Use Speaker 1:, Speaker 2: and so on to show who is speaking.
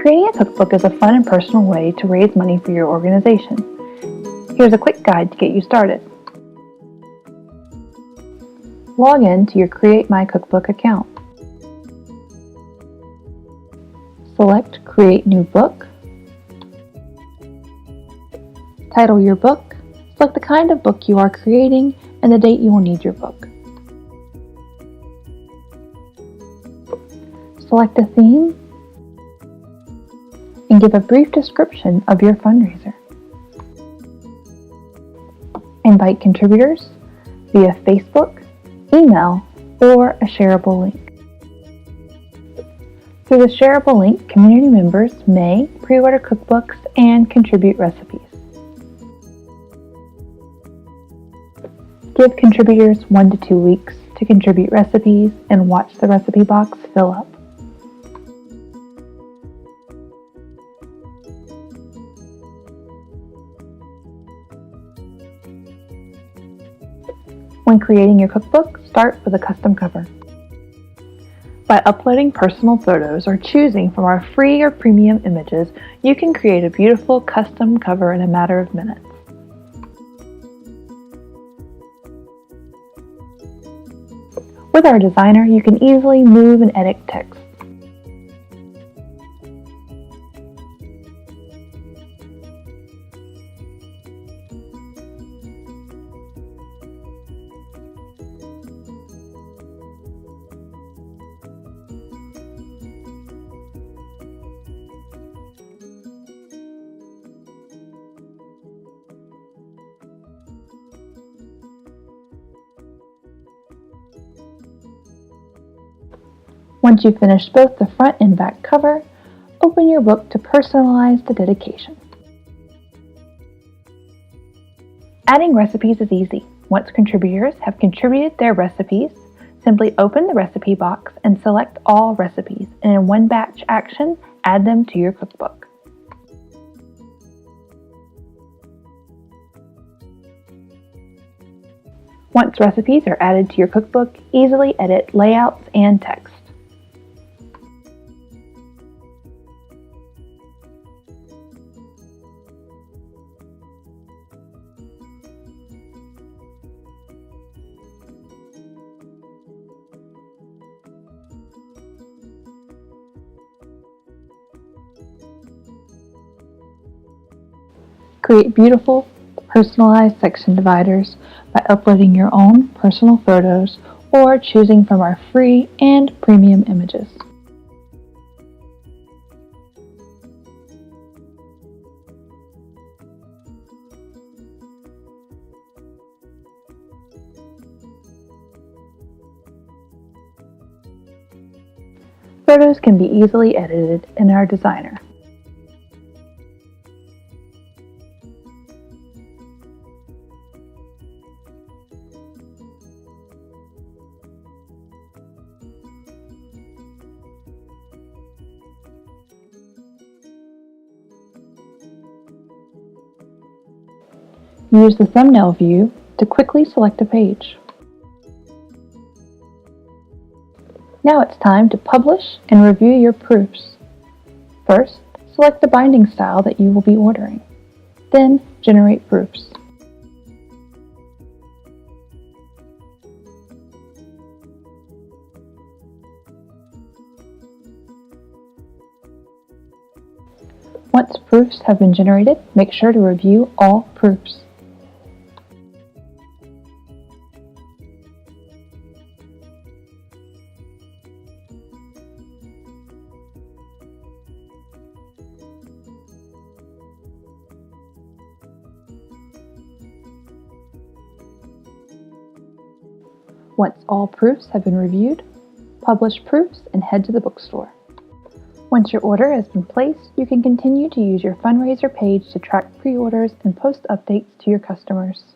Speaker 1: Creating a cookbook is a fun and personal way to raise money for your organization. Here's a quick guide to get you started. Log in to your Create My Cookbook account. Select Create New Book. Title your book. Select the kind of book you are creating and the date you will need your book. Select a theme and give a brief description of your fundraiser. Invite contributors via Facebook, email, or a shareable link. Through the shareable link, community members may pre-order cookbooks and contribute recipes. Give contributors 1 to 2 weeks to contribute recipes and watch the recipe box fill up. When creating your cookbook, start with a custom cover. By uploading personal photos or choosing from our free or premium images, you can create a beautiful custom cover in a matter of minutes. With our designer, you can easily move and edit text. Once you've finished both the front and back cover, open your book to personalize the dedication. Adding recipes is easy. Once contributors have contributed their recipes, simply open the recipe box and select all recipes, and in one batch action, add them to your cookbook. Once recipes are added to your cookbook, easily edit layouts and text. Create beautiful, personalized section dividers by uploading your own personal photos or choosing from our free and premium images. Photos can be easily edited in our designer. Use the thumbnail view to quickly select a page. Now it's time to publish and review your proofs. First, select the binding style that you will be ordering. Then, generate proofs. Once proofs have been generated, make sure to review all proofs. Once all proofs have been reviewed, publish proofs and head to the bookstore. Once your order has been placed, you can continue to use your fundraiser page to track pre-orders and post updates to your customers.